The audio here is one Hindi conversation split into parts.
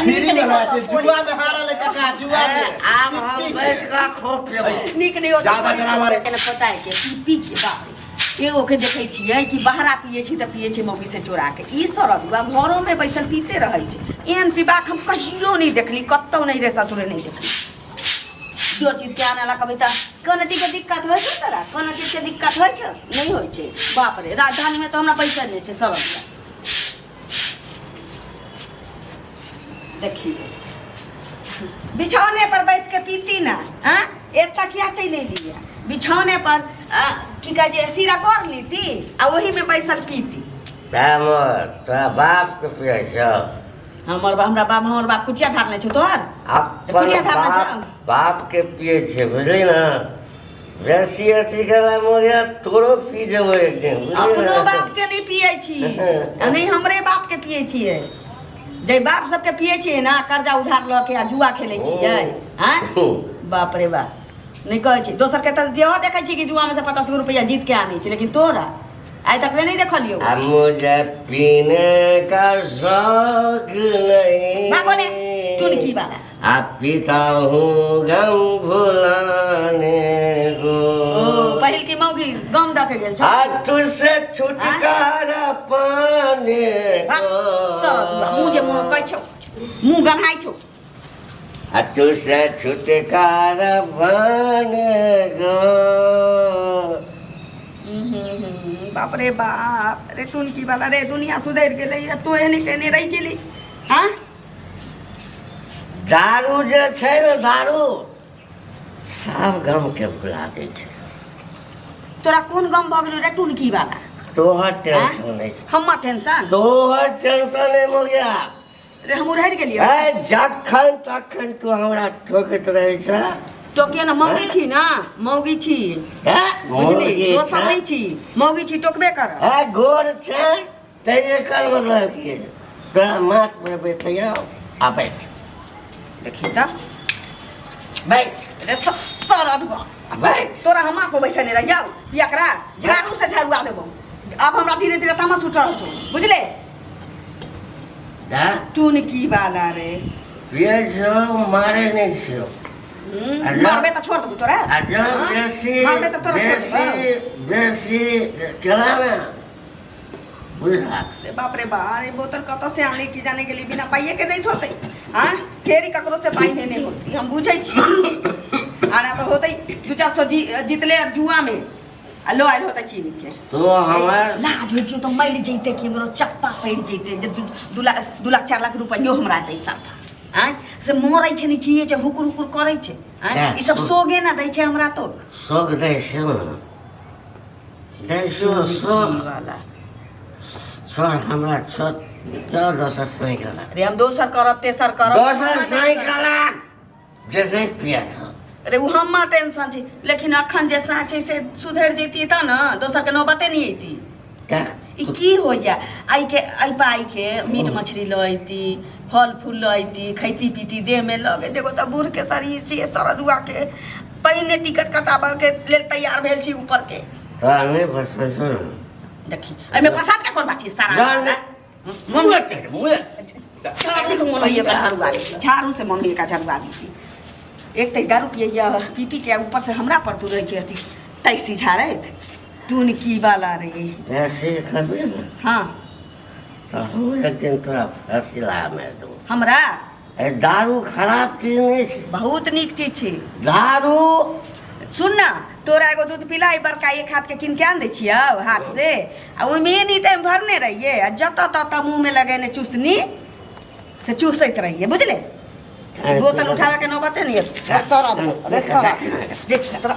फिरी में रहा छे जुआ में हारा ले काका जुआ में आब हम बेच का खोप लेबै निक नहीं हो ज्यादा ड्रामा रे पता है के पी के बाप रे एगो के देखै छियै कि बाहरा पिए छी त पिए छी मौगी से चोरा के ई सरद बा घरों में बैसल पीते रहै छै एहन पीबाक हम कहियो नहीं देखली कत्तौ नहीं रे ससुरे नहीं देखली जो चीज के आने ला कविता कोन चीज के दिक्कत होइ छै तोरा कोन चीज के दिक्कत होइ छै नहीं होइ छै बाप रे राजधानी में तो हमरा पैसा नहीं छै सरद देखिए बिछौने पर बैठ के पीती ना हाँ एक तकिया चले लिया बिछौने पर की कह जे सिरा कर लीती आ वही में बैसल पीती तोरा बाप के पिए छ हमरा बाप कुटिया धारने छ तोहर अपन बाप के पिए छे बुझली ना वैसी अथी कला मोरिया तोरो पी जेबो एक दिन अपनो बाप के नहीं पिए छी नहीं हमरे बाप के पिए छिए जे बाप सबके पिए छिए ना कर्जा उधार ल के आ जुआ खेले छिए हैं बाप रे बाप नहीं कहे छी दोसर के त जेहो देखे छी कि जुआ में से 50 रुपया जीत के आनी छी लेकिन तोरा आज तक नहीं देखलियो मुझे पीने का शौक नहीं भागो ने चुनकी वाला आप पीता हूँ गम भुलाने को पहिल की मौगी गम द के गेल छ आज तुझसे छुटकारा पाने को सब मुंह जे मुंह कह छौ मुंह गन्हाई छौ आज तुझसे छुटकारा पाने को बाप रे बाप रे टुनकी वाला रे दुनिया सुधर गेलै तो एहने केने रह गेली हां दारू जे छै ने दारू सब गम के भुला दै छै तोरा कोन गम भ गेलै रे टुनकी वाला तोहर टेंशन नहीं हमर टेंशन तोहर टेंशन नहीं हो गया रे हम उड़ि गेलियो ए जखन तखन तू हमरा ठोकत रहै छ तो के ना मौगी छी ना मौगी छी बुझली दोसर नहीं छी मौगी छी टोकबे कर ए गोर छै तेरे कर मतलब की तोरा माथ पर बैठिया आ बैठ देखी त बैठ रे सारा दुआ बैठ तोरा हमा को बैसे नहीं रह जाओ एकरा झाड़ू से झाड़ुआ देबो अब हमरा धीरे धीरे तमस उठल छौ बुझले दा टुनकी वाला रे ये जो मारे नहीं छो मारबे त छोड़ देबो तोरा अच्छा बेसी मारबे त तोरा छोड़ देबो बेसी केला ना बुझा रे बाप रे बाप रे बोतल कत से आने की जाने के लिए बिना पाइए के दैत होते हां केरी ककरो से पाई नहीं होती हम बुझै छी आना तो होतै 2-400 जीतले और जुआ में लो आइल होता की के तो हमार लाज हो क्यों तो मर जइते कि हमरो चप्पा पड़ जइते जब 2 लाख 4 लाख रुपया हमरा दै सकता हां से मोरै छै नी छिए छै हुकुर हुकुर करै छै हां ई सब सोगे ना दै छै हमरा तो सोग दै छै ना दै छै सोग वाला छोड़ हमरा छोड़ क्या दोसर साइकिल रे हम दोसर करब तेसर करब दोसर साइकिल जे नहीं पिया था अरे वो हम्मा टेंशन छी लेकिन अखन जे साचे से सुधर जैती त न दोसर के नौबते नहीं आती क्या ई की हो जा आई पाई के मीट मछली लैती फल फूल लैती खैती पीती देह में लगे देखो त बूढ़ के शरीर छी सरदुआ के पहिने टिकट कटाबर के लेल तैयार भेल छी ऊपर के तो नहीं फंस छो ना देखी आई में प्रसाद का कोन बाटी सारा जान मुए झाड़ू से मम्मी का झड़वा दी एक तो दारू पिए पी पी के ऊपर से हमरा पर तू रही थी तैसी झाड़त टुनकी वाला रे ऐसे करबे ना हाँ तो हम एक दिन तोरा फसिला में दो हमरा ए दारू खराब चीज नहीं छै बहुत निक चीज छी दारू सुन ना तोरा एगो दूध पिलाई बड़का एक हाथ के किन के आन दै छियौ हाथ से आ ओइमे एनी टाइम भरने रहिए आ जत तत मुंह में लगेने चूसनी से चूसैत रहिए बुझले बोतल उठावे के नौबते नहीं है सारा रे देख तोरा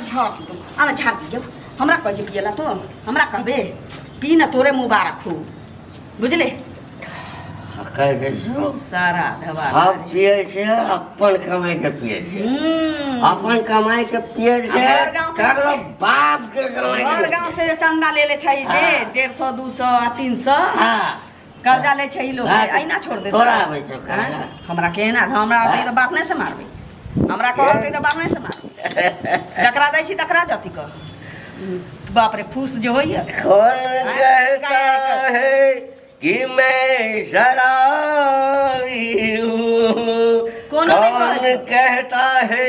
झाड़ झाड़ दियो हमरा कह जे पियला तो हमरा कहबे पी ना तोरे मुबारक हो बुझले कह दे सारा धवा हम पिए छे अपन कमाई के पिए छे अपन कमाई के पिए छे ककरो बाप के कमाई और गांव से चंदा ले छै जे 150 200 300 हां कर्जा ले छै लोग आइना छोड़ दे तोरा आबै छै हमरा केना हमरा आते त बाप नै से मारबे हमरा कहते त बाप नै से मारबे जकरा दै छी तकरा जति क बाप रे फूस जे होइए कौन कहता है कि मैं शराबी कोनो नहीं कौन कहै कहता है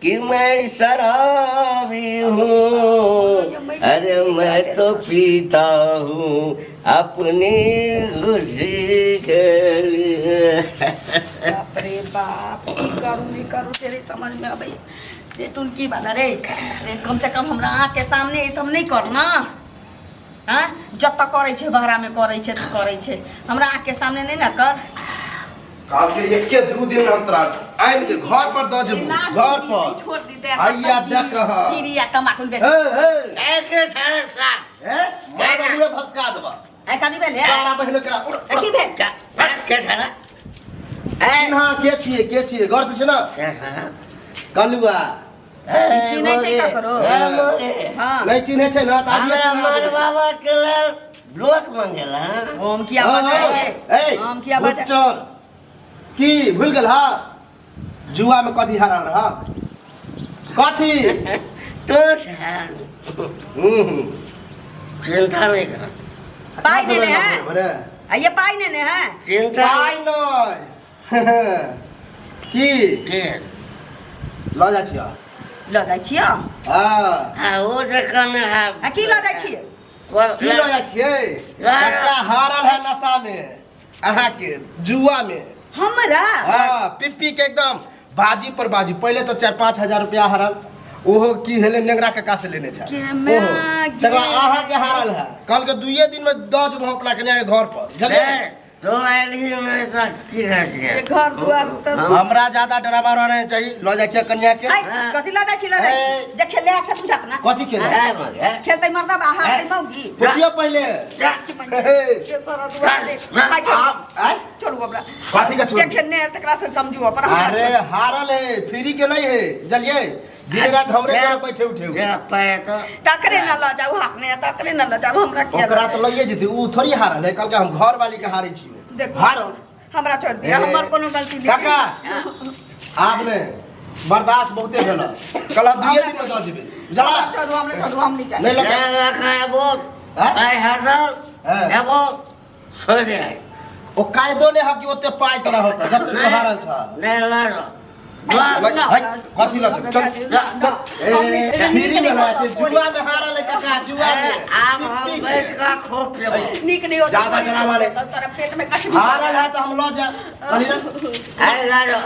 कि मैं शराबी हूँ, अरे मैं तो पीता हूँ अपनी खुशी के लिए। बाप रे बाप, की करूँ तेरे समझ में अबे ये तुम की बात रे कम से कम हमरा आँख के सामने ये सब नहीं करना। हाँ जत करे छे बहरा में करे छे तो करे छे, हमरा आँख के सामने नहीं ना कर। काल के एक के 2 दिन हम तोरा आइन के घर पर द जब घर पर छोड़ दी दे आइया देख कहा गिरिया तमाकुल बेच एक साढ़े सात मैं पूरा फसका देबा ए कनी भेल सारा बहिन करा की भेल के सारा हां के छिए घर से छ ना के सारा कलुआ चिन्है छै का करो हां नहीं चिन्है छै ना त हमरा मार बाबा के लेल लोक मंगेला। हम किया बजाए हम किया बजाए की भूल गेल हा जुआ में कथी हारा रहा कथी तो चिंता नहीं कर, पाई देने हैं ये पाई देने हैं चिंता पाई नहीं की के ल जा छिया ल जाइ छियै हां वो देखन है आ की ल जाइ छियै की ल जा छिए लड़का हारल है नशा में अहाँ के जुआ में हमरा हाँ पिप्पी के एकदम बाजी पर बाजी पहले तो 4-5 हजार रुपया हारल ओहो की हेले नेंगरा काका से लेने छै के मैं तकरा आहा के हारल है कल के 2 दिन में 10 हम अपना कन्या के घर पर चले तो आली में तो की है घर दुआर त हमरा ज्यादा ड्रामा रहना चाहिए ल जाइ छै कन्या के कथी ल जाइ छी ल जाइ जे खेले से बुझत ना कथी खेले खेलतै मर्दा बाहर से मौगी पूछियो पहले छोड़ू हमरा कथी के छोड़ जे खेलने है तकरा से समझू पर अरे हारल है फ्री के नहीं है जलिए दिन रात हमरे घर बैठे उठे जे पाए तो तकरे न ल जाऊ हाकने तकरे न ल जाऊ हमरा के ओकरा तो लइए जेती उ थोड़ी हारल है कल के हम घर वाली के हारे छी देखो हारल हमरा छोड़ दिया हमर कोनो गलती नहीं काका आपने बर्दाश्त बहुते भेल कल 2 दिन में द दिबे जला छोड़ू हम नहीं जाए नहीं लगा लगा वो आई हरल है वो छोड़ दे ओ कायदो ने ह कि ओते पाई तोरा होता जब तक हारल छ नहीं लगा कथी ल चल ए फ्री में रहा छै जुआ में हारल है काका जुआ में आप हम बैठ का खोप लेबो निक नहीं हो ज्यादा ड्रामा ले तेरा पेट में कछ हारल है तो हम ल जा आई ला